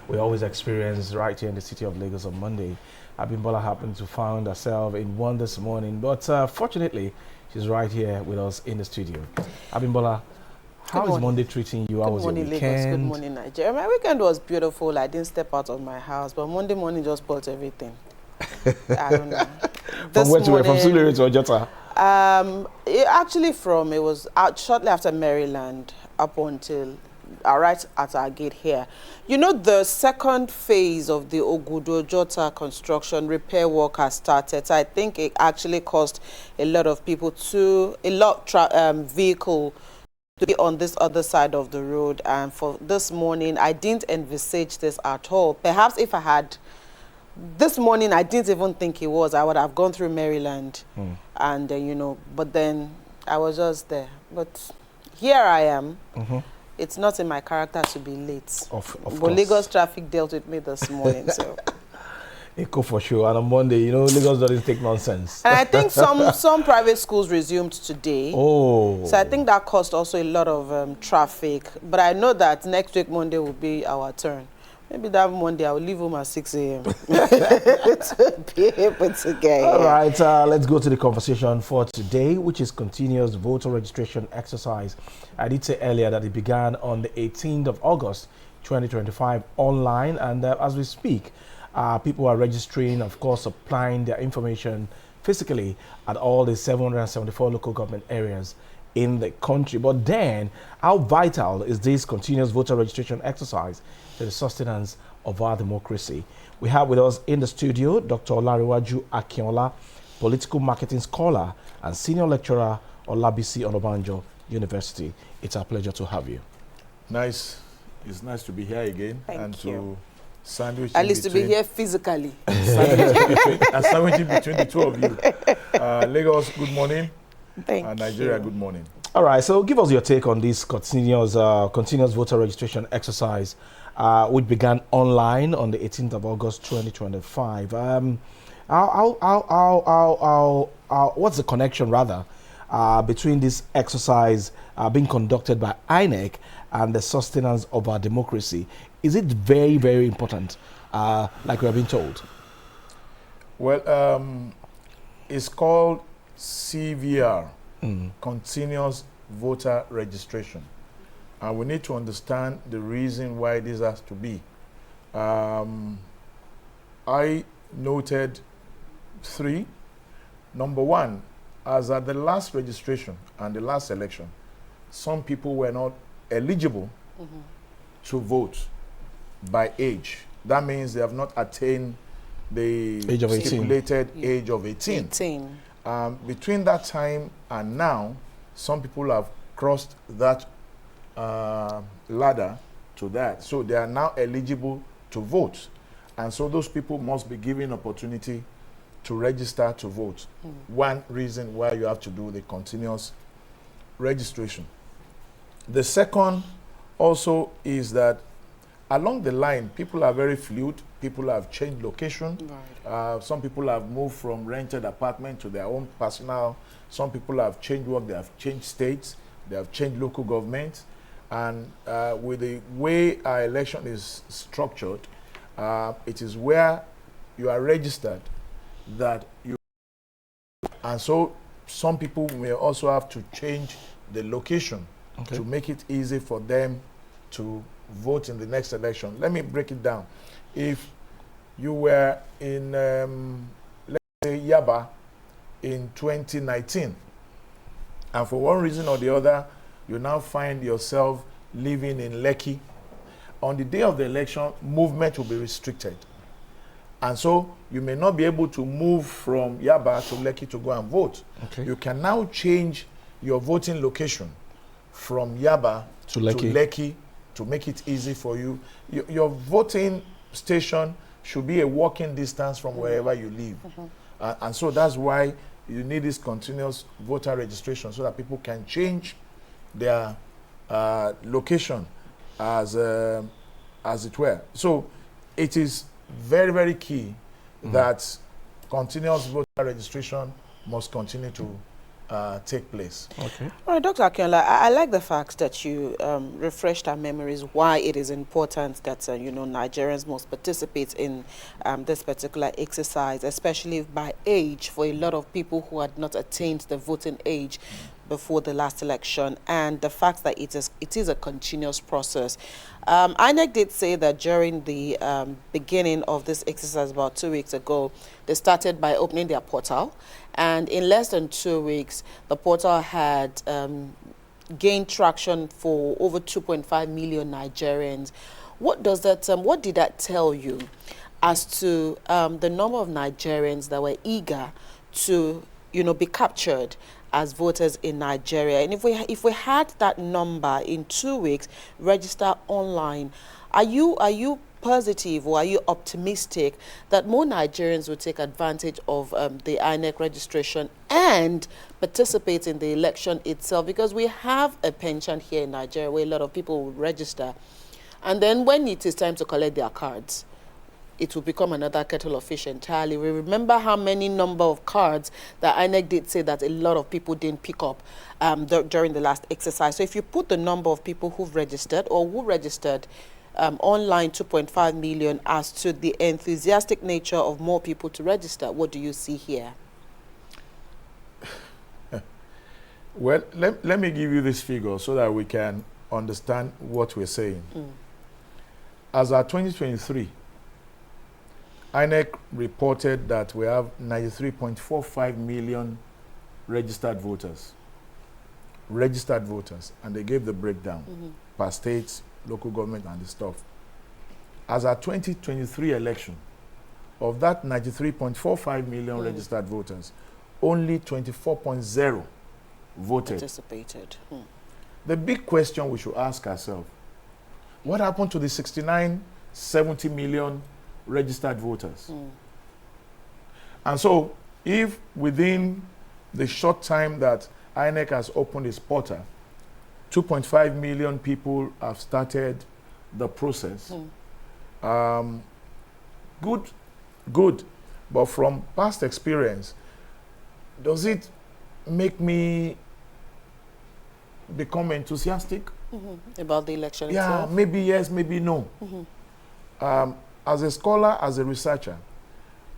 we always experience right here in the city of Lagos on Monday. Abimbola happened to find herself in one this morning, but fortunately, she's right here with us in the studio. Abimbola, how is Monday treating you? How was your weekend? Lagos. Good morning, Nigeria. My weekend was beautiful. I didn't step out of my house, but Monday morning just spoiled everything. I don't know. From where to where? From Sulere to Ojota? It was out shortly after Maryland up until right at our gate here. You know, the second phase of the Ogudo-Jota construction repair work has started. So I think it actually cost a lot of people vehicle to be on this other side of the road. And for this morning, I didn't envisage this at all. Perhaps if I had this morning, I didn't even think it was. I would have gone through Maryland and, but then I was just there. But here I am. It's not in my character to be late. Of but course. Lagos traffic dealt with me this morning, so. Echo for sure. And on Monday, Lagos doesn't take nonsense. And I think some private schools resumed today. Oh. So I think that caused also a lot of traffic. But I know that next week, Monday, will be our turn. Maybe that Monday, I'll leave home at 6 a.m. to be able to get here. All right, let's go to the conversation for today, which is continuous voter registration exercise. I did say earlier that it began on the 18th of August, 2025, online. And as we speak, people are registering, of course, applying their information physically at all the 774 local government areas in the country. But then, how vital is this continuous voter registration exercise to the sustenance of our democracy? We have with us in the studio Dr. Olariwaju Akinola, political marketing scholar and senior lecturer on Olabisi Onabanjo University. It's our pleasure to have you. Nice. It's nice to be here again. Thank you. To sandwich at least to be here physically. Sandwich between the two of you. Lagos, good morning. Thank Nigeria, you. good morning. All right, so give us your take on this continuous voter registration exercise, which began online on the 18th of August 2025. What's the connection, rather, between this exercise being conducted by INEC and the sustenance of our democracy? Is it very, very important, like we have been told? Well, it's called CVR, Continuous Voter Registration. And we need to understand the reason why this has to be. I noted 3. Number 1, as at the last registration and the last election, some people were not eligible to vote by age. That means they have not attained the age of 18. Stipulated age of 18. Between that time and now, some people have crossed that ladder to that. So they are now eligible to vote. And so those people must be given opportunity to register to vote. One reason why you have to do the continuous registration. The second also is that along the line, people are very fluid. People have changed location. Right. Some people have moved from rented apartment to their own personal. Some people have changed work. They have changed states. They have changed local government. And with the way our election is structured, it is where you are registered that you. And so some people may also have to change the location to make it easy for them to vote in the next election. Let me break it down. If you were in, let's say, Yaba in 2019, and for one reason or the other, you now find yourself living in Lekki, on the day of the election, movement will be restricted. And so you may not be able to move from Yaba to Lekki to go and vote. You can now change your voting location from Yaba to Lekki to make it easy for you. Your voting station should be a walking distance from wherever you live. And so that's why you need this continuous voter registration, so that people can change their location as it were. So it is very, very key that continuous voter registration must continue to take place. Okay. All right, Dr. Akinola, I like the fact that you refreshed our memories why it is important that, you know, Nigerians must participate in this particular exercise, especially by age, for a lot of people who had not attained the voting age before the last election, and the fact that it is a continuous process. INEC did say that during the beginning of this exercise about 2 weeks ago, they started by opening their portal, and in less than 2 weeks, the portal had gained traction for over 2.5 million Nigerians. What does that? What did that tell you as to the number of Nigerians that were eager to, you know, be captured as voters in Nigeria? And if we had that number in 2 weeks, register online, are you positive or are you optimistic that more Nigerians will take advantage of the INEC registration and participate in the election itself? Because we have a penchant here in Nigeria where a lot of people will register, and then when it is time to collect their cards, it will become another kettle of fish entirely. We remember how many number of cards that INEC did say that a lot of people didn't pick up during the last exercise. So if you put the number of people who've registered or who registered online, 2.5 million, as to the enthusiastic nature of more people to register, what do you see here? Well, let me give you this figure so that we can understand what we're saying. As of 2023, INEC reported that we have 93.45 million registered voters. Registered voters, and they gave the breakdown per states, local government, and the stuff. As our 2023 election, of that 93.45 million registered voters, only 24.0 voted. Participated. The big question we should ask ourselves, what happened to the 69, 70 million registered voters? And so, if within the short time that INEC has opened its portal, 2.5 million people have started the process, good. But from past experience, does it make me become enthusiastic? About the election Yeah, itself? maybe yes, maybe no. As a scholar, as a researcher,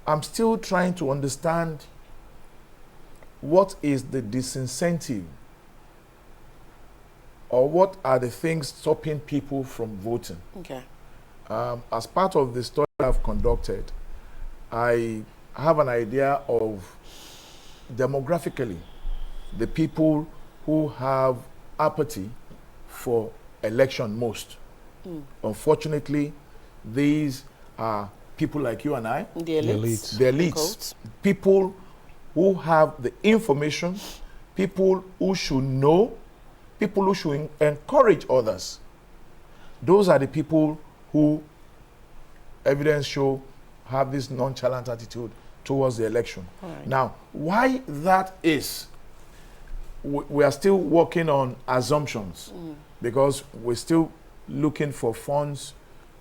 I'm still trying to understand what is the disincentive or what are the things stopping people from voting. Okay. As part of the study I've conducted, I have an idea of demographically the people who have apathy for election most. Unfortunately, these are people like you and I. The elites. The elites. People who have the information, people who should know, people who should encourage others. Those are the people who, evidence show, have this nonchalant attitude towards the election. Right. Now, why that is, we are still working on assumptions because we're still looking for funds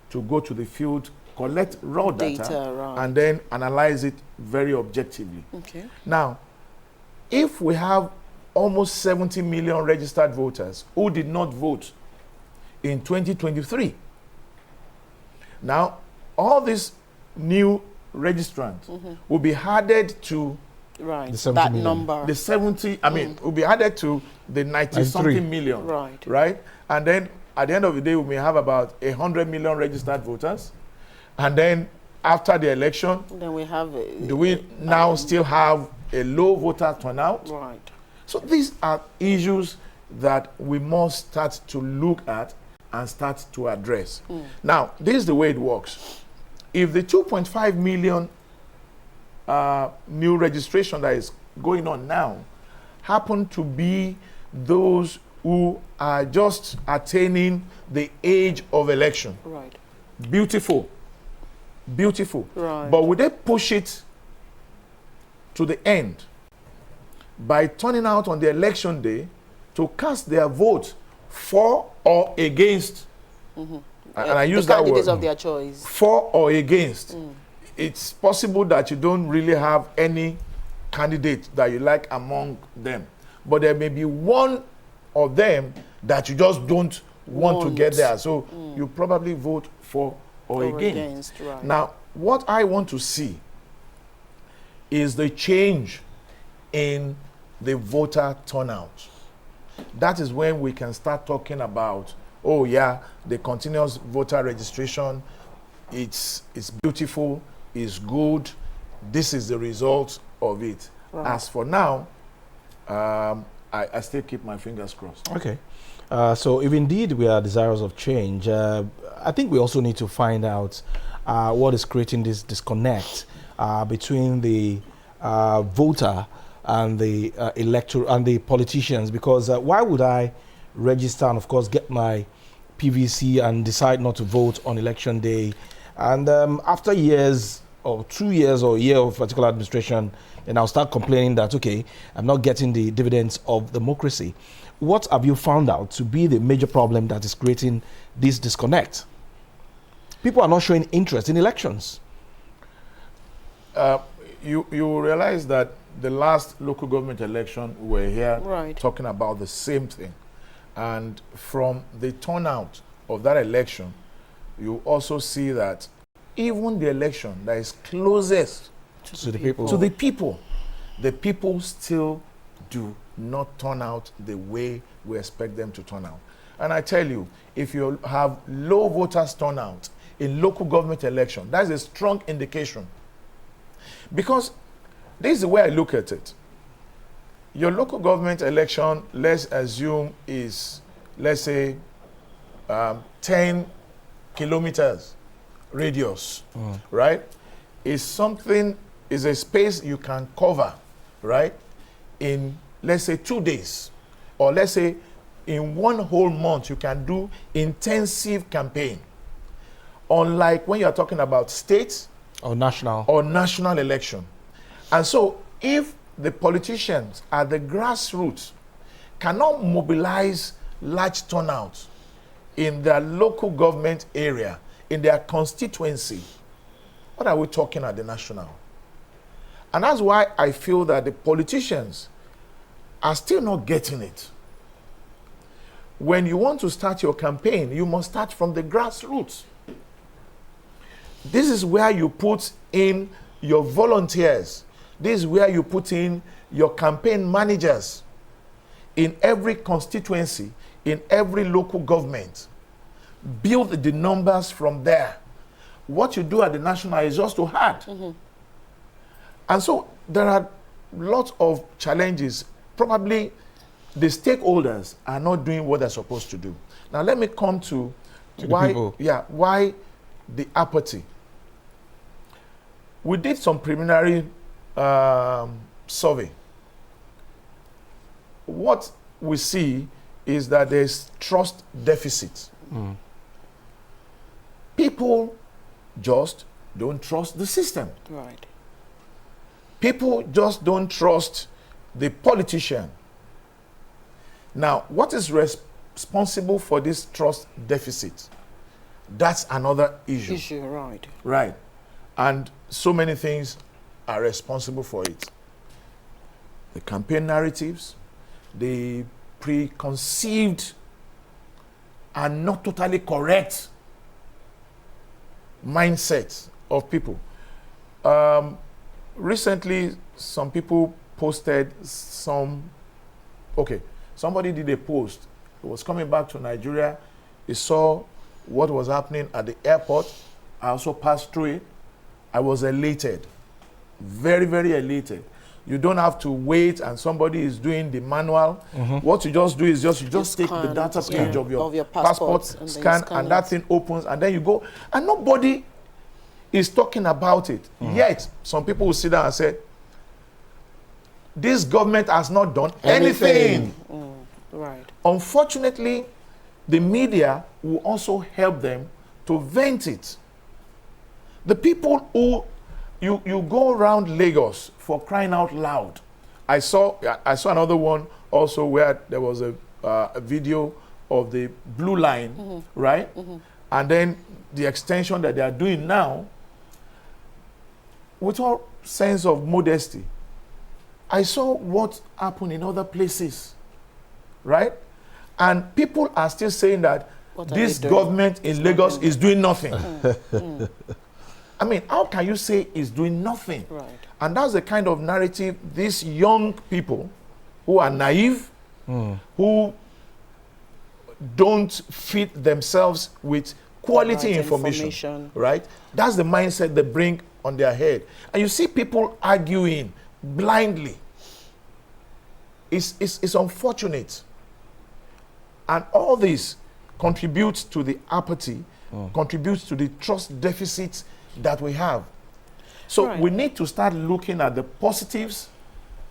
to go to the field, collect raw data right. and then analyze it very objectively. Okay. Now, if we have almost 70 million registered voters who did not vote in 2023, now all these new registrants will be added to Right, The 70 that million. number. the 70, I mean, will be added to the 90-something million. Right. Right? And then at the end of the day, we may have about 100 million registered voters. And then after the election, Then we have... do we now still have a low voter turnout? Right. So these are issues that we must start to look at and start to address. Now, this is the way it works. If the 2.5 million new registration that is going on now happen to be those who are just attaining the age of election, Right. beautiful. Right. But would they push it to the end by turning out on the election day to cast their vote for or against? And I use the that candidates word, of their choice. for or against. It's possible that you don't really have any candidate that you like among them. but there may be one of them that you just don't want to get there. So you probably vote for or against. Right. Now, what I want to see is the change in the voter turnout. That is when we can start talking about, oh yeah, the continuous voter registration, it's beautiful, it's good, this is the result of it. Right. As for now, I still keep my fingers crossed. Okay. So if indeed we are desirous of change, I think we also need to find out what is creating this disconnect between the voter and the electoral and the politicians, because why would I register and of course get my PVC and decide not to vote on election day, and after years or 2 years or a year of particular administration, then I'll start complaining that, okay, I'm not getting the dividends of democracy. What have you found out to be the major problem that is creating this disconnect? People are not showing interest in elections. You realize that the last local government election, we were here Right. talking about the same thing. And from the turnout of that election, you also see that even the election that is closest To the people. to the people still do not turn out the way we expect them to turn out. And I tell you, if you have low voters turnout in local government election, that's a strong indication. Because this is the way I look at it. Your local government election, let's assume, is, let's say, 10 kilometers radius, right? Is a space you can cover, right? In, let's say, 2 days. Or let's say, in one whole month, you can do intensive campaign. Unlike when you're talking about states Or national. or national election. And so if the politicians at the grassroots cannot mobilize large turnouts in their local government area, in their constituency, what are we talking at the national? And that's why I feel that the politicians are still not getting it. When you want to start your campaign, you must start from the grassroots. This is where you put in your volunteers. This is where you put in your campaign managers in every constituency, in every local government. Build the numbers from there. What you do at the national is just too hard. And so there are lots of challenges. Probably the stakeholders are not doing what they're supposed to do. Now let me come to why the apathy. We did some preliminary survey. What we see is that there's trust deficit. People just don't trust the system. Right. People just don't trust the politician. Now, what is responsible for this trust deficit? That's another issue. Right. Right. And so many things are responsible for it. The campaign narratives, the preconceived and not totally correct mindset of people. Recently, some people posted somebody did a post. He was coming back to Nigeria. He saw what was happening at the airport. I also passed through it. I was elated, very, very elated. You don't have to wait and somebody is doing the manual. What you just do is you just take the data page of your passport, scan, and that thing opens, and then you go. And nobody is talking about it. Yet, some people will sit down and say, this government has not done anything. Right. Unfortunately, the media will also help them to vent it. The people who you go around Lagos, for crying out loud. I saw another one also where there was a video of the blue line, right? And then the extension that they are doing now, with all sense of modesty, I saw what happened in other places, right? And people are still saying that this government in Lagos is doing nothing. I mean, how can you say it's doing nothing? Right. And that's the kind of narrative these young people who are naive, who don't feed themselves with quality information, right? That's the mindset they bring on their head. And you see people arguing blindly. It's unfortunate. And all this contributes to the apathy, contributes to the trust deficit that we have. So we need to start looking at the positives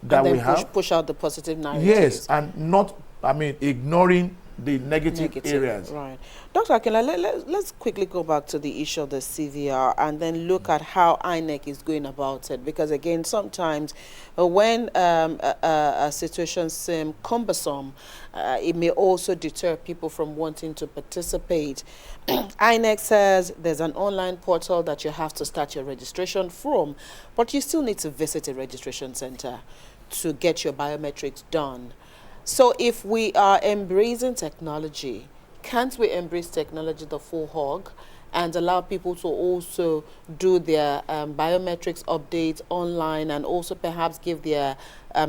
that we have. Push out the positive narratives. Yes, and not, I mean, ignoring the negative areas. Right. Dr. Akinla, let's quickly go back to the issue of the CVR and then look at how INEC is going about it. Because again, sometimes when a situation seems cumbersome, it may also deter people from wanting to participate. INEC says there's an online portal that you have to start your registration from, but you still need to visit a registration center to get your biometrics done. So if we are embracing technology, can't we embrace technology the full hog and allow people to also do their biometrics updates online and also perhaps give their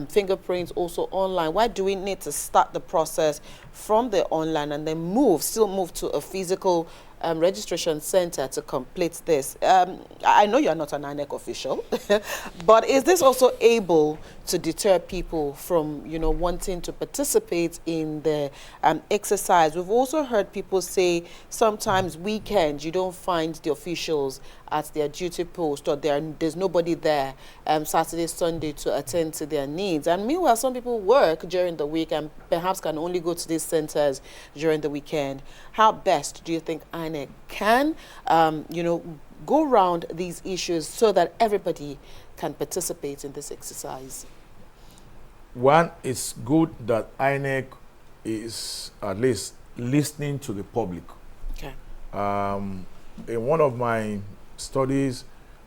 fingerprints also online? Why do we need to start the process from the online and then still move to a physical registration center to complete this? I know you're not an INEC official, but is this also able to deter people from, wanting to participate in the exercise? We've also heard people say sometimes weekends you don't find the officials at their duty post, or there's nobody there Saturday, Sunday to attend to their needs. And meanwhile, some people work during the week and perhaps can only go to these centers during the weekend. How best do you think INEC can, go around these issues so that everybody can participate in this exercise? One, it's good that INEC is at least listening to the public. Okay. In one of my studies,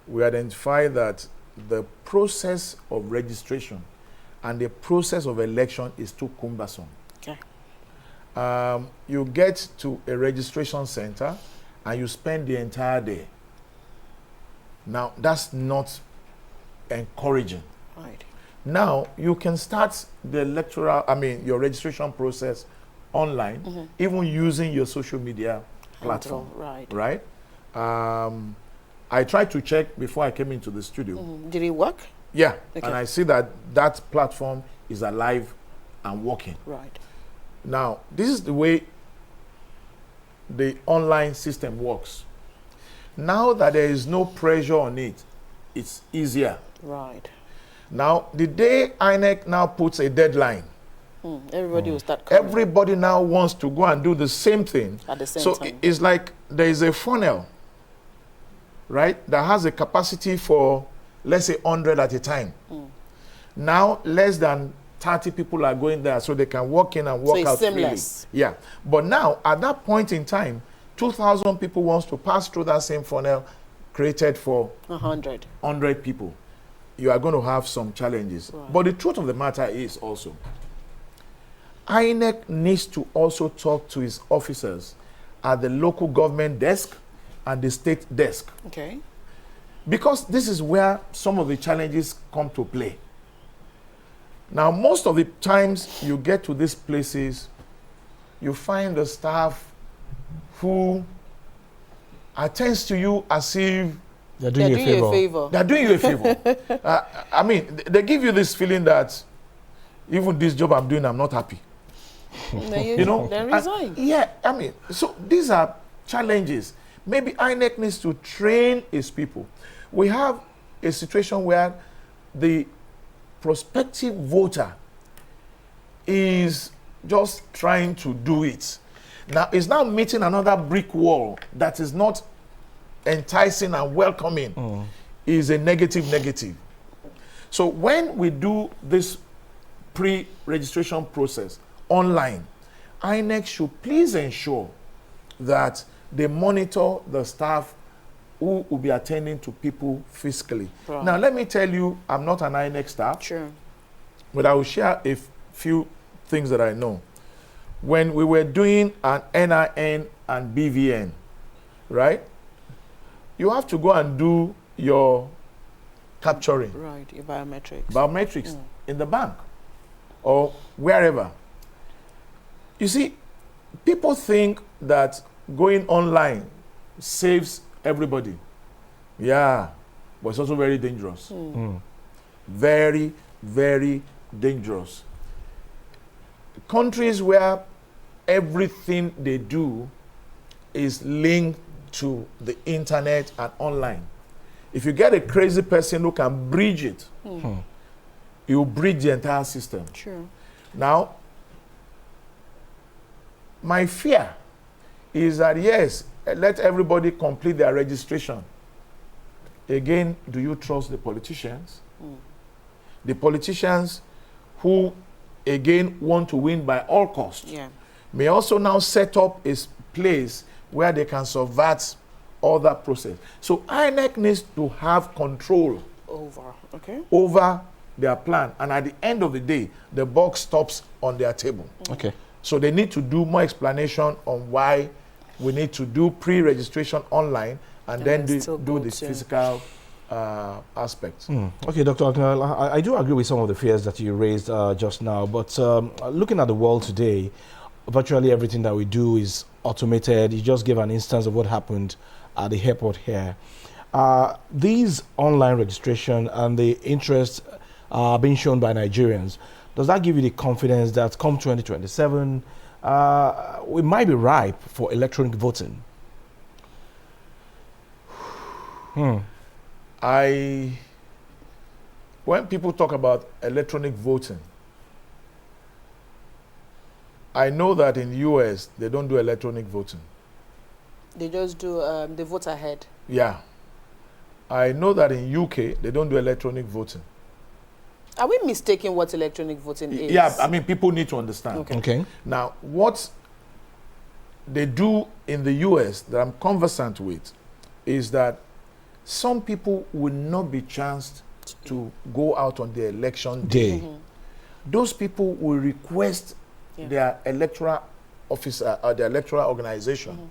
we identified that the process of registration and the process of election is too cumbersome. Okay. You get to a registration center and you spend the entire day. Now, that's not encouraging. Right. Now, you can start your registration process online, even using your social media platform. Right? I tried to check before I came into the studio. Did it work? Yeah, okay. And I see that that platform is alive and working. Right. Now, this is the way the online system works. Now that there is no pressure on it, it's easier. Right. Now, the day INEC now puts a deadline, everybody will start coming. Everybody now wants to go and do the same thing. At the same time. So it's like there is a funnel, right, that has a capacity for, let's say, 100 at a time. Now, less than 30 people are going there, so they can walk in and walk out seamless. freely. Yeah. But now, at that point in time, 2,000 people wants to pass through that same funnel created for 100 people. You are going to have some challenges. Right. But the truth of the matter is also, INEC needs to also talk to its officers at the local government desk and the state desk. Okay. Because this is where some of the challenges come to play. Now, most of the times you get to these places, you find the staff who attends to you as if they're doing you a favor. They're doing you a favor. I mean, they give you this feeling that even this job I'm doing, I'm not happy. Then resign. I mean, so these are challenges. Maybe INEC needs to train its people. We have a situation where the prospective voter is just trying to do it. Now, it's now meeting another brick wall that is not enticing and welcoming. Is a negative. So when we do this pre-registration process online, INEC should please ensure that they monitor the staff who will be attending to people physically. Right. Now, let me tell you, I'm not an INEC staff. Sure. but I will share a few things that I know. When we were doing an NIN and BVN, right? You have to go and do your capturing. Right, your biometrics. Biometrics in the bank or wherever. You see, people think that going online saves everybody. Yeah, but it's also very dangerous. Very, very dangerous. Countries where everything they do is linked to the internet and online. If you get a crazy person who can bridge it, you bridge the entire system. True. Now, my fear is that, yes, let everybody complete their registration. Again, do you trust the politicians? The politicians who, again, want to win by all costs, may also now set up a place where they can subvert all that process. So INEC needs to have control over their plan. And at the end of the day, the buck stops on their table. Okay. So they need to do more explanation on why we need to do pre-registration online and then do the physical aspects. Okay, Dr. Aknal, I do agree with some of the fears that you raised just now, but looking at the world today, virtually everything that we do is automated. You just gave an instance of what happened at the airport here. These online registration and the interest being shown by Nigerians, does that give you the confidence that come 2027, we might be ripe for electronic voting? When people talk about electronic voting, I know that in the US, they don't do electronic voting. They just do the vote ahead. Yeah. I know that in UK, they don't do electronic voting. Are we mistaking what electronic voting is? Yeah, I mean, people need to understand. Okay. Now, what they do in the US that I'm conversant with is that some people will not be chanced to go out on the election day. Those people will request their electoral officer or their electoral organization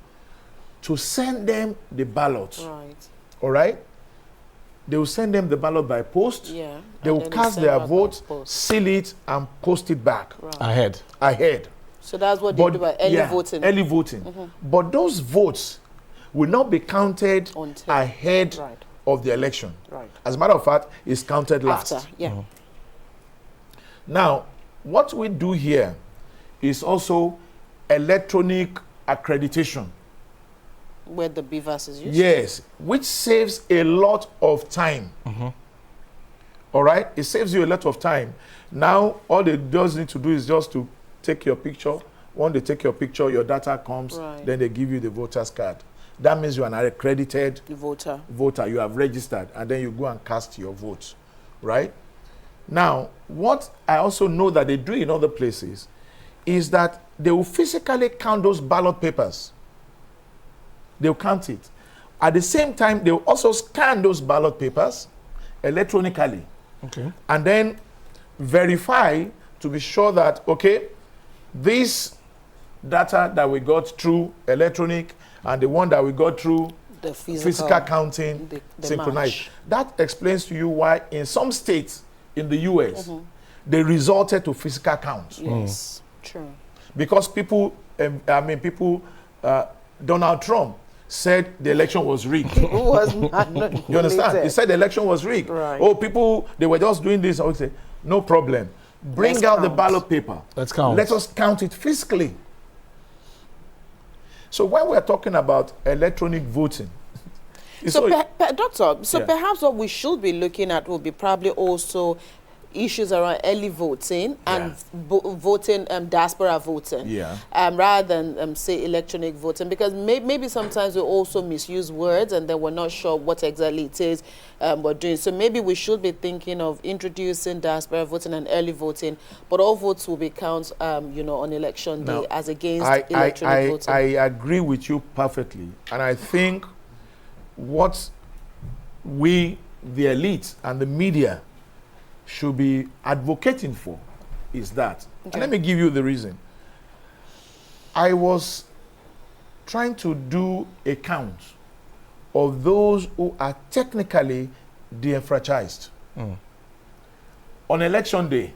to send them the ballot. Right. All right? They will send them the ballot by post. Yeah. They will cast their vote, seal it, and post it back. Ahead. So that's what they do by early voting. Early voting. But those votes will not be counted ahead of the election. Right. As a matter of fact, it's counted last. After, yeah. Now, what we do here is also electronic accreditation. Where the BVAS is used? Yes, which saves a lot of time. All right? It saves you a lot of time. Now, all they just need to do is just to take your picture. When they take your picture, your data comes, then they give you the voter's card. That means you are an accredited voter. You have registered, and then you go and cast your vote, right? Now, what I also know that they do in other places is that they will physically count those ballot papers. They'll count it. At the same time, they'll also scan those ballot papers electronically. Okay. And then verify to be sure that, okay, this data that we got through electronic and the one that we got through the physical counting synchronized. That explains to you why in some states in the US, they resorted to physical count. Yes, true. Because people, Donald Trump said the election was rigged. Who was manipulated. You understand? He said the election was rigged. Right. Oh, people, they were just doing this. I would say, no problem. Bring out the ballot paper. Let's count. Let us count it physically. So when we're talking about electronic voting, Doctor, perhaps what we should be looking at will be probably also issues around early voting and voting, diaspora voting, rather than say electronic voting, because maybe sometimes we also misuse words and then we're not sure what exactly it is we're doing. So maybe we should be thinking of introducing diaspora voting and early voting, but all votes will be counted, on election day as against electronic voting. I agree with you perfectly, and I think what we, the elite and the media, should be advocating for is that. Okay. And let me give you the reason. I was trying to do a count of those who are technically disenfranchised. On election day,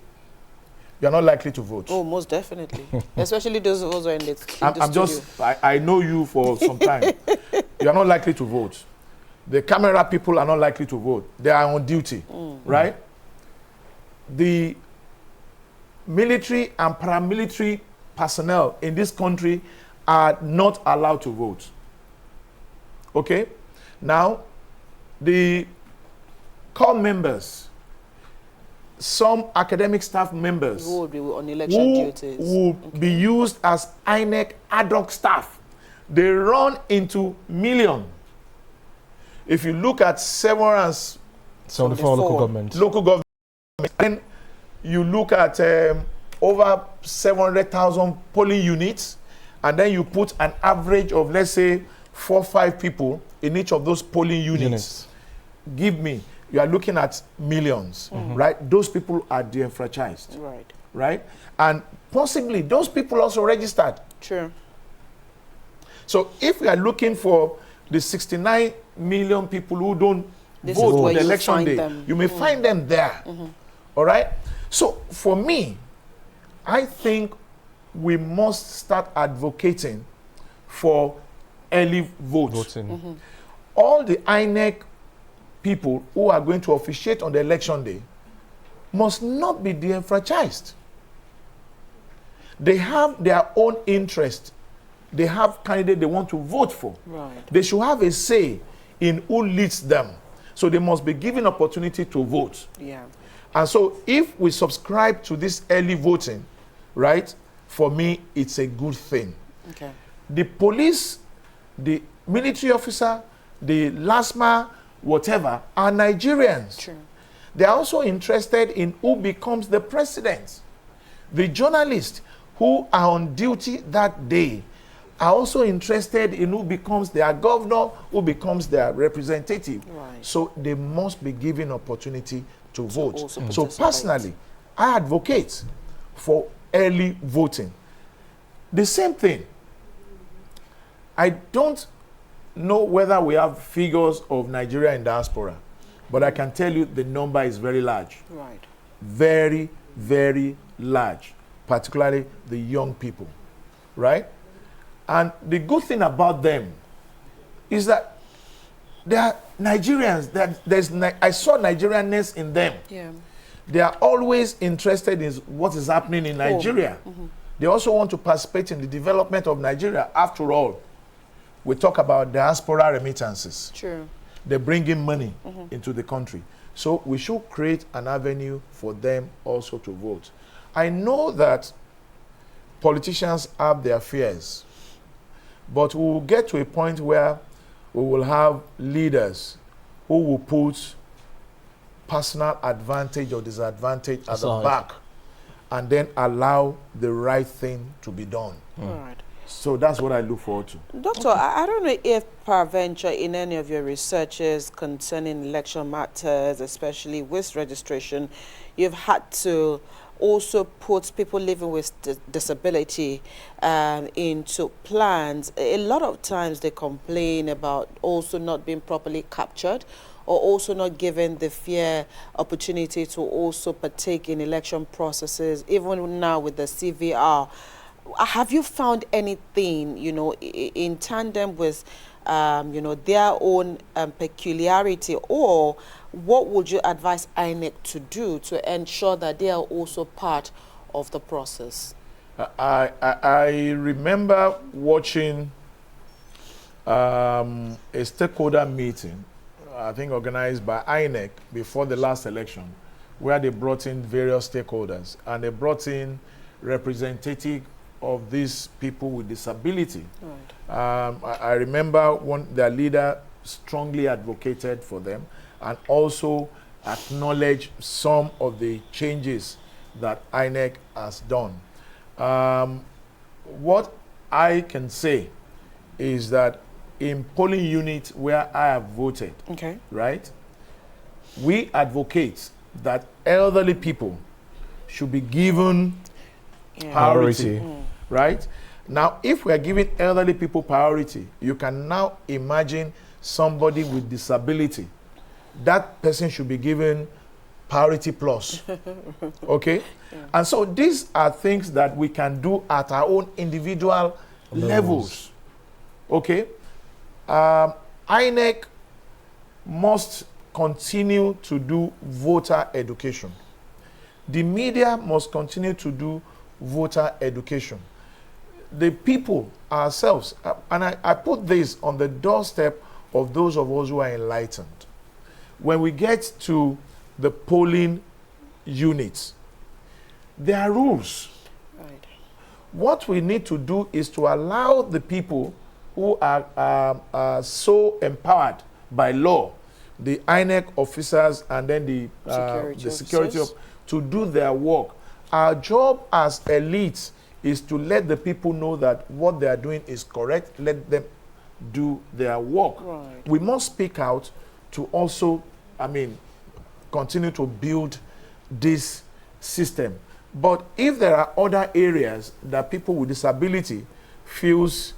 you are not likely to vote. Oh, most definitely. Especially those of us who are in the studio. I know you for some time. You are not likely to vote. The camera people are not likely to vote. They are on duty, right? The military and paramilitary personnel in this country are not allowed to vote. Okay? Now, the core members, some academic staff members who will be on election duties will be used as INEC ad hoc staff. They run into millions. If you look at 74 local governments. And you look at over 700,000 polling units, and then you put an average of, let's say, 4 or 5 people in each of those polling units. Give me, you are looking at millions, right? Those people are disenfranchised, right? And possibly those people also registered. True. So if we are looking for the 69 million people who don't vote on the election day, you may find them there. All right? So for me, I think we must start advocating for early voting. All the INEC people who are going to officiate on the election day must not be disenfranchised. They have their own interest. They have candidates they want to vote for. Right. They should have a say in who leads them. So they must be given opportunity to vote. Yeah. And so if we subscribe to this early voting, right, for me, it's a good thing. Okay. The police, the military officer, the LASMA, whatever, are Nigerians. True. They are also interested in who becomes the president. The journalists who are on duty that day are also interested in who becomes their governor, who becomes their representative. Right. So they must be given opportunity to vote. So participate. personally, I advocate for early voting. The same thing. I don't know whether we have figures of Nigeria in diaspora, but I can tell you the number is very large. Right. Very, very large, particularly the young people, right? And the good thing about them is that they are Nigerians. I saw Nigerianness in them. Yeah. They are always interested in what is happening in Nigeria. They also want to participate in the development of Nigeria. After all, we talk about diaspora remittances. True. They bring in money into the country. So we should create an avenue for them also to vote. I know that politicians have their fears, but we will get to a point where we will have leaders who will put personal advantage or disadvantage at the back and then allow the right thing to be done. All right. So that's what I look forward to. Doctor, I don't know if peradventure in any of your researches concerning election matters, especially with registration, you've had to also put people living with disability into plans. A lot of times they complain about also not being properly captured or also not given the fair opportunity to also partake in election processes, even now with the CVR. Have you found anything, you know, in tandem with, you know, their own peculiarity, or what would you advise INEC to do to ensure that they are also part of the process? I remember watching a stakeholder meeting, I think organized by INEC before the last election, where they brought in various stakeholders, and they brought in representative of these people with disability. Right. I remember their leader strongly advocated for them and also acknowledged some of the changes that INEC has done. What I can say is that in polling units where I have voted, right, we advocate that elderly people should be given priority, right? Now, if we are giving elderly people priority, you can now imagine somebody with disability. That person should be given priority plus. Okay? Yeah. And so these are things that we can do at our own individual levels. Okay? INEC must continue to do voter education. The media must continue to do voter education. The people ourselves, and I put this on the doorstep of those of us who are enlightened. When we get to the polling units, there are rules. Right. What we need to do is to allow the people who are so empowered by law, the INEC officers and then the security to do their work. Our job as elites is to let the people know that what they are doing is correct. Let them do their work. Right. We must speak out to also, continue to build this system. But if there are other areas that people with disability feels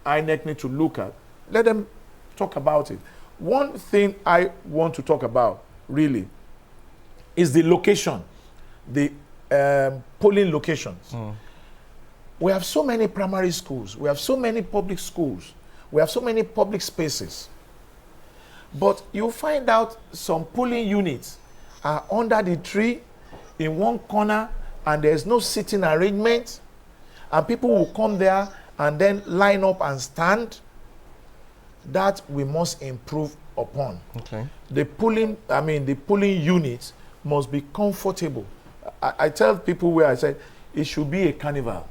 INEC need to look at, let them talk about it. One thing I want to talk about, really, is the location, the polling locations. We have so many primary schools. We have so many public schools. We have so many public spaces. But you find out some polling units are under the tree in one corner and there's no sitting arrangement. And people will come there and then line up and stand. That we must improve upon. Okay. The polling units must be comfortable. I tell people where I say it should be a carnival.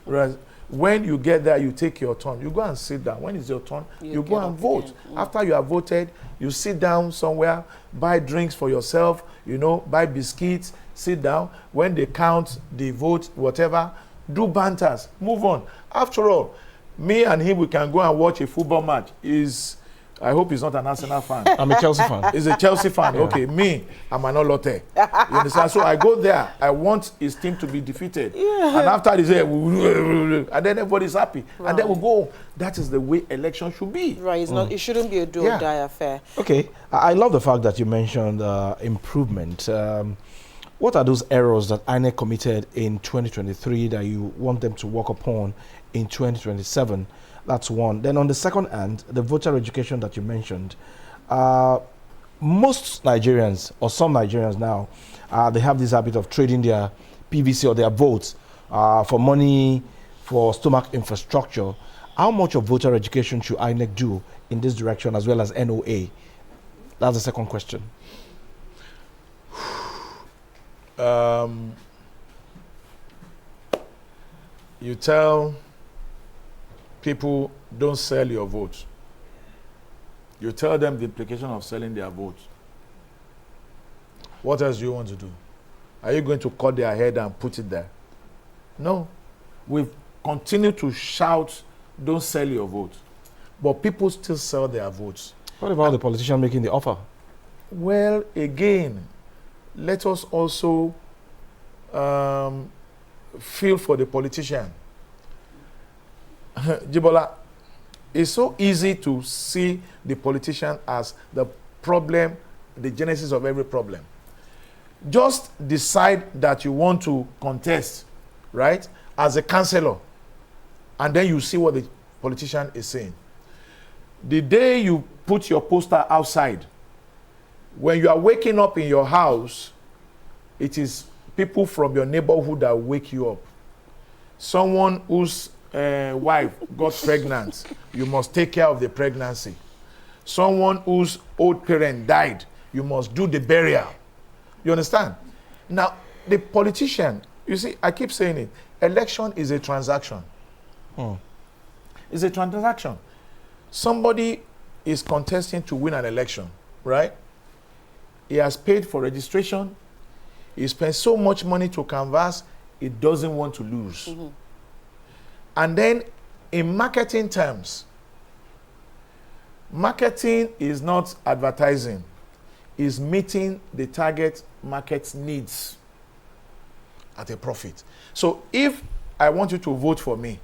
Whereas when you get there, you take your turn. You go and sit down. When it's your turn, you go and vote. After you have voted, you sit down somewhere, buy drinks for yourself, buy biscuits, sit down. When they count the vote, whatever, do banters, move on. After all, me and him, we can go and watch a football match. I hope he's not an Arsenal fan. I'm a Chelsea fan. He's a Chelsea fan. Yeah. Okay, me, I'm an Olote. You understand? So I go there. I want his team to be defeated. Yeah. And after this, and then everybody's happy. Right. And then we go. That is the way election should be. Right. It's not. It shouldn't be a do or die affair. Okay. I love the fact that you mentioned improvement. What are those errors that INEC committed in 2023 that you want them to work upon in 2027? That's one. Then on the second hand, the voter education that you mentioned, most Nigerians, or some Nigerians now, they have this habit of trading their PVC or their votes for money, for stomach infrastructure. How much of voter education should INEC do in this direction as well as NOA? That's the second question. You tell people, don't sell your vote. You tell them the implication of selling their vote. What else do you want to do? Are you going to cut their head and put it there? No. We've continued to shout, don't sell your vote. But people still sell their votes. What about the politician making the offer? Well, again, let us also feel for the politician. Jibola, it's so easy to see the politician as the problem, the genesis of every problem. Just decide that you want to contest, right, as a councillor, and then you see what the politician is saying. The day you put your poster outside, when you are waking up in your house, it is people from your neighborhood that wake you up. Someone whose wife got pregnant, you must take care of the pregnancy. Someone whose old parent died, you must do the burial. You understand? Now, the politician, you see, I keep saying it, election is a transaction. It's a transaction. Somebody is contesting to win an election, right? He has paid for registration. He spent so much money to canvass, he doesn't want to lose. And then in marketing terms, marketing is not advertising. is meeting the target market's needs at a profit. So if I want you to vote for me,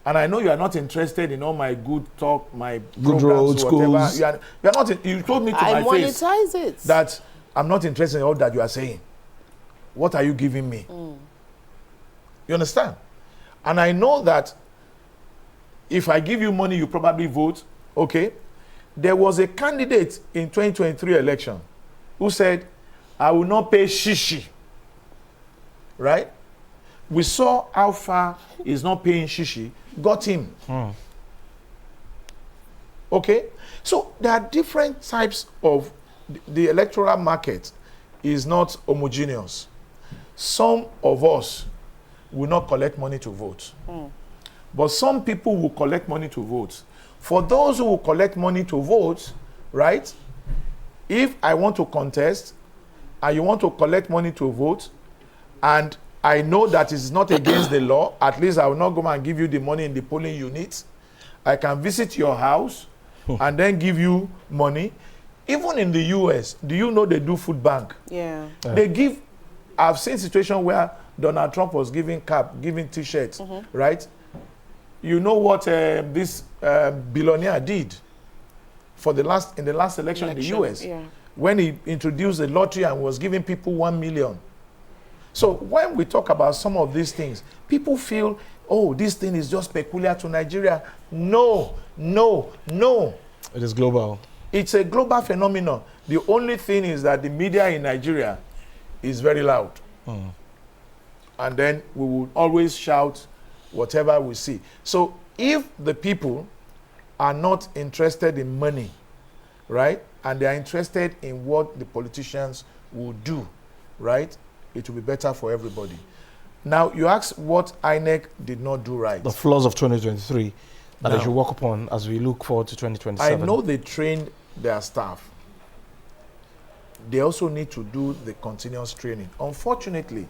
and I know you are not interested in all my good talk, my good roads, schools. You are not. You told me to my face monetize it. that I'm not interested in all that you are saying. What are you giving me? You understand? And I know that if I give you money, you probably vote. Okay. There was a candidate in 2023 election who said, I will not pay shishi. Right? We saw how far is not paying shishi got him. Okay? So there are different types of the electoral market is not homogeneous. Some of us will not collect money to vote. But some people will collect money to vote. For those who will collect money to vote, right? If I want to contest and you want to collect money to vote, and I know that it's not against the law, at least I will not go and give you the money in the polling unit. I can visit your house and then give you money. Even in the US, do you know they do food bank? Yeah. They give, I've seen situations where Donald Trump was giving giving t-shirts, right? You know what this billionaire did for in the last election in the US? Yeah. When he introduced the lottery and was giving people 1 million. So when we talk about some of these things, people feel, oh, this thing is just peculiar to Nigeria. No, no, no. It is global. It's a global phenomenon. The only thing is that the media in Nigeria is very loud. And then we will always shout whatever we see. So if the people are not interested in money, right, and they are interested in what the politicians will do, right, it will be better for everybody. Now, you ask what INEC did not do right. The flaws of 2023 that Now, they should work upon as we look forward to 2027. I know they trained their staff. They also need to do the continuous training. Unfortunately,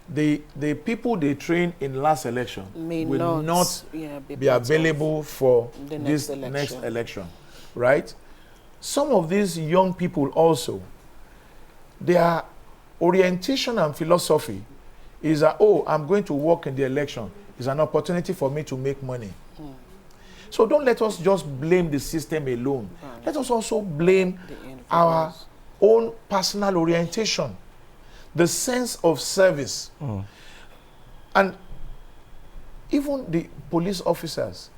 the people they trained in last election will not be available for this next election, right? Some of these young people also, their orientation and philosophy is that, oh, I'm going to work in the election. It's an opportunity for me to make money. So don't let us just blame the system alone. Let us also blame our own personal orientation, the sense of service. And even the police officers,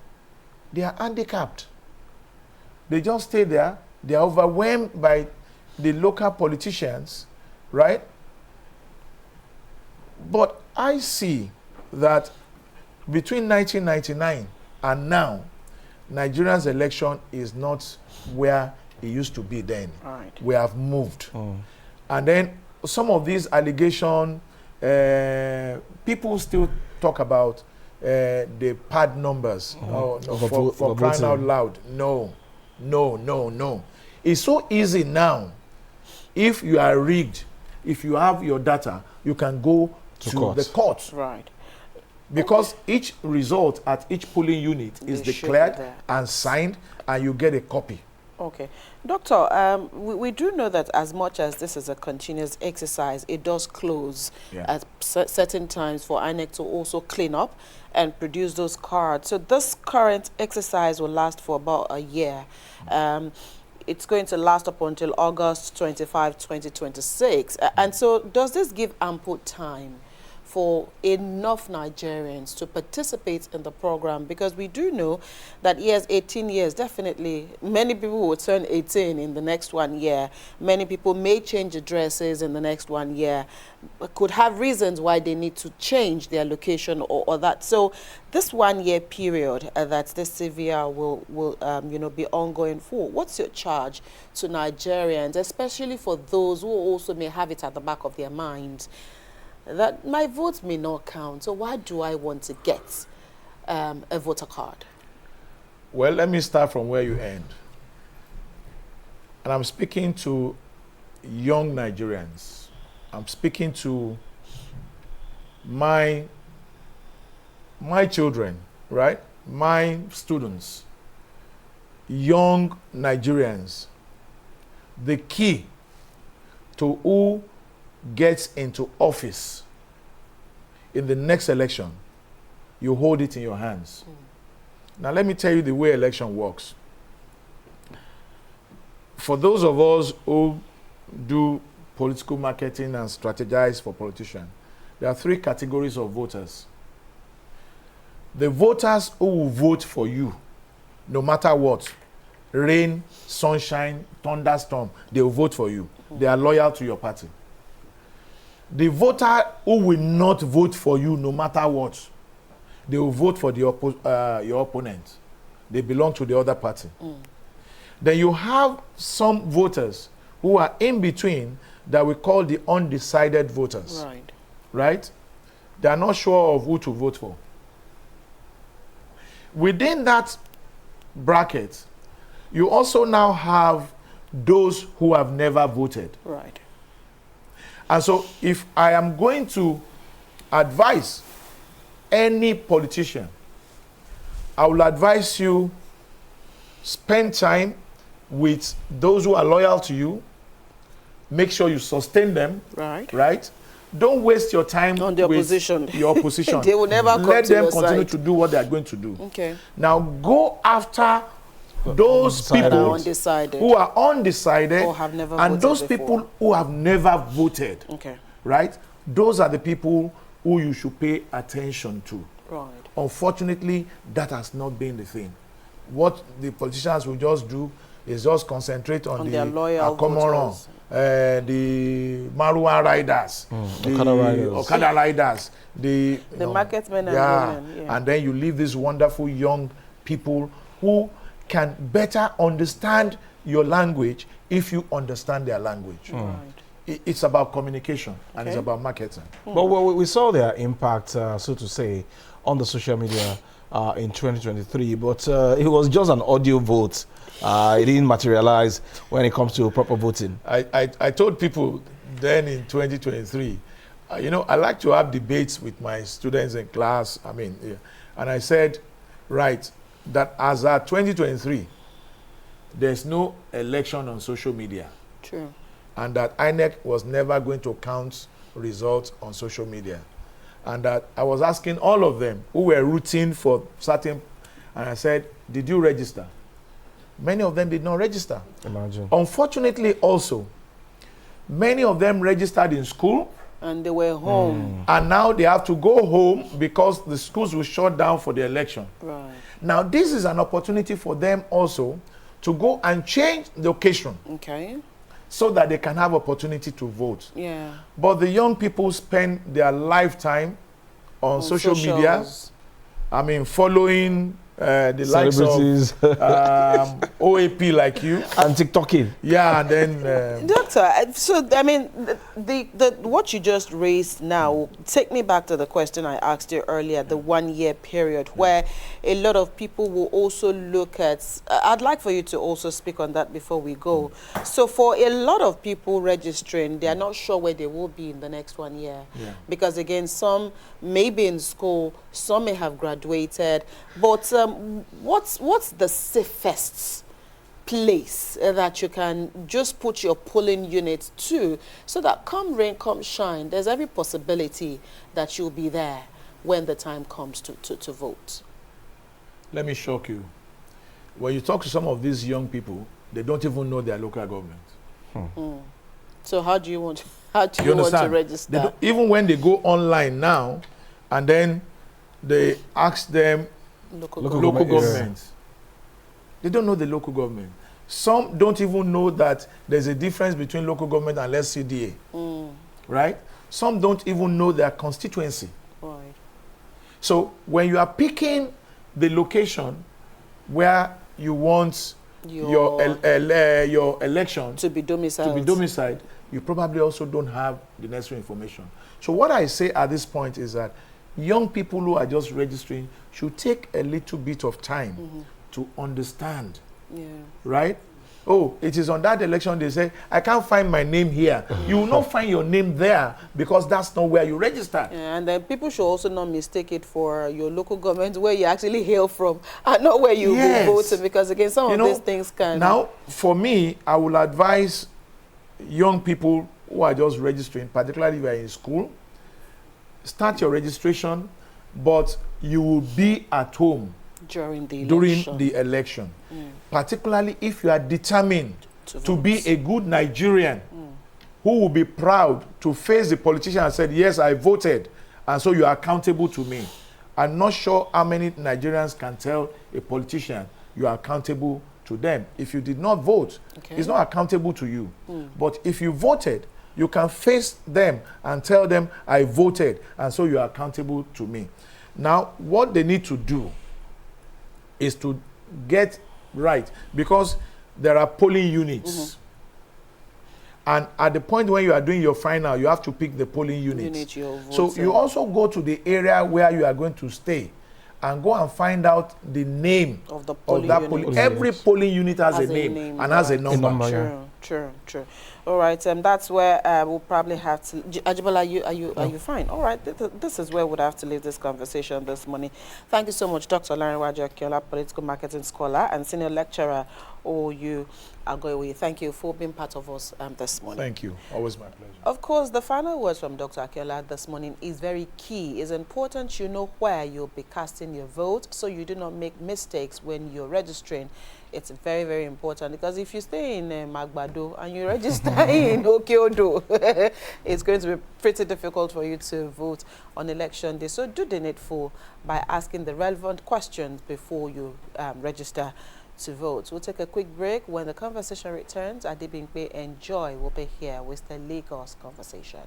they are handicapped. They just stay there. They are overwhelmed by the local politicians, right? But I see that between 1999 and now, Nigeria's election is not where it used to be then. Right. We have moved. And then some of these allegations, people still talk about the pad numbers for crying out loud. No, no, no, no. It's so easy now. If you are rigged, if you have your data, you can go to the court. Right. Because each result at each polling unit is declared and signed, and you get a copy. Okay. Doctor, we do know that as much as this is a continuous exercise, it does close at certain times for INEC to also clean up and produce those cards. So this current exercise will last for about a year. It's going to last up until August 25, 2026. And so does this give ample time for enough Nigerians to participate in the program? Because we do know that 18 years, definitely, many people will turn 18 in the next 1 year. Many people may change addresses in the next 1 year, could have reasons why they need to change their location or that. So this 1 year period that this CVR will be ongoing for, what's your charge to Nigerians, especially for those who also may have it at the back of their minds, that my votes may not count, so why do I want to get a voter card? Well, let me start from where you end. And I'm speaking to young Nigerians. I'm speaking to my children, right? My students, young Nigerians. the key to who gets into office in the next election, you hold it in your hands. Now, let me tell you the way election works. For those of us who do political marketing and strategize for politicians, there are 3 categories of voters. The voters who will vote for you, no matter what, rain, sunshine, thunderstorm, they will vote for you. They are loyal to your party. The voter who will not vote for you, no matter what, they will vote for the your opponent. They belong to the other party. Then you have some voters who are in between that we call the undecided voters. Right. Right? They are not sure of who to vote for. Within that bracket, you also now have those who have never voted. Right. And so if I am going to advise any politician, I will advise you spend time with those who are loyal to you. Make sure you sustain them. Right. Right? Don't waste your time on the with opposition. your opposition. They will never come Let to them your continue side. to do what they are going to do. Okay. Now go after those Undecided. people Undecided. who are undecided Or have never and voted those before. people who have never voted. Okay. Right? Those are the people who you should pay attention to. Right. Unfortunately, that has not been the thing. What the politicians will just do is just concentrate on their the loyal Akomoron, voters. The Marua riders, the Okada riders. Okada riders, the market men and women. Yeah. And then you leave these wonderful young people who can better understand your language if you understand their language. Right. It's about communication and it's Okay. about marketing. But we saw their impact, so to say, on the social media in 2023, but it was just an audio vote. It didn't materialize when it comes to proper voting. I told people then in 2023, you know, I like to have debates with my students in class. I mean, yeah. And I said, right, that as at 2023, there's no election on social media. True. And that INEC was never going to count results on social media. And that I was asking all of them who were rooting for certain, and I said, did you register? Many of them did not register. Imagine. Unfortunately also, many of them registered in school. And they were home. And now they have to go home because the schools will shut down for the election. Right. Now this is an opportunity for them also to go and change the location Okay. so that they can have opportunity to vote. Yeah. But the young people spend their lifetime on social media. socials. I mean, following the likes Celebrities of OAP like you. and TikToking. Yeah, and then Doctor, so I mean, the what you just raised now, take me back to the question I asked you earlier, the 1 year period where a lot of people will also look at, I'd like for you to also speak on that before we go. So for a lot of people registering, they're not sure where they will be in the next 1 year. Yeah. Because again, some may be in school, some may have graduated, but what's the safest place that you can just put your polling unit to, so that come rain, come shine, there's every possibility that you'll be there when the time comes to vote? let me shock you. When you talk to some of these young people, they don't even know their local government. So how do you want to You want to understand? They register? don't, even when they go online now, and then they ask them Local Local local government, yeah. governments, they don't know the local government. Some don't even know that there's a difference between local government and LCDA, right? Some don't even know their constituency. Right. So when you are picking the location where you want your election To be domiciled. you probably also don't have the necessary information. So what I say at this point is that young people who are just registering should take a little bit of time to understand, Yeah. right? oh, it is on that election, they say, I can't find my name here. You will not find your name there because that's not where you registered. Yeah, and then people should also not mistake it for your local government where you actually hail from and not where you'll be voting, because again, some of these things can... Now, for me, I will advise young people who are just registering, particularly if you are in school, start your registration, but you will be at home during the election. Particularly if you are determined to be a good Nigerian who will be proud to face the politician and said, yes, I voted, and so you are accountable to me. I'm not sure how many Nigerians can tell a politician you are accountable to them. If you did not vote, it's not accountable to you. But if you voted, you can face them and tell them, I voted, and so you are accountable to me. Now, what they need to do is to get right, because there are polling units. And at the point when you are doing your final, you have to pick the polling unit. So you also go to the area where you are going to stay and go and find out the name of the polling unit. Every polling unit has a name and has a number. True. All right, that's where we'll probably have to... Ajibola, are you fine? All right, this is where we'll have to leave this conversation this morning. Thank you so much, Dr. Olarinwaju Akinola, political marketing scholar and senior lecturer, OU Agoiwe. Thank you for being part of us this morning. Thank you. Always my pleasure. Of course, the final words from Dr. Akinola this morning is very key. It's important you know where you'll be casting your vote so you do not make mistakes when you're registering. It's very, very important, because if you stay in Magbado and you register in Okeodo, it's going to be pretty difficult for you to vote on election day. So do the needful by asking the relevant questions before you register to vote. We'll take a quick break. When the conversation returns, Adibimpe and Joy will be here with the Lagos Conversation.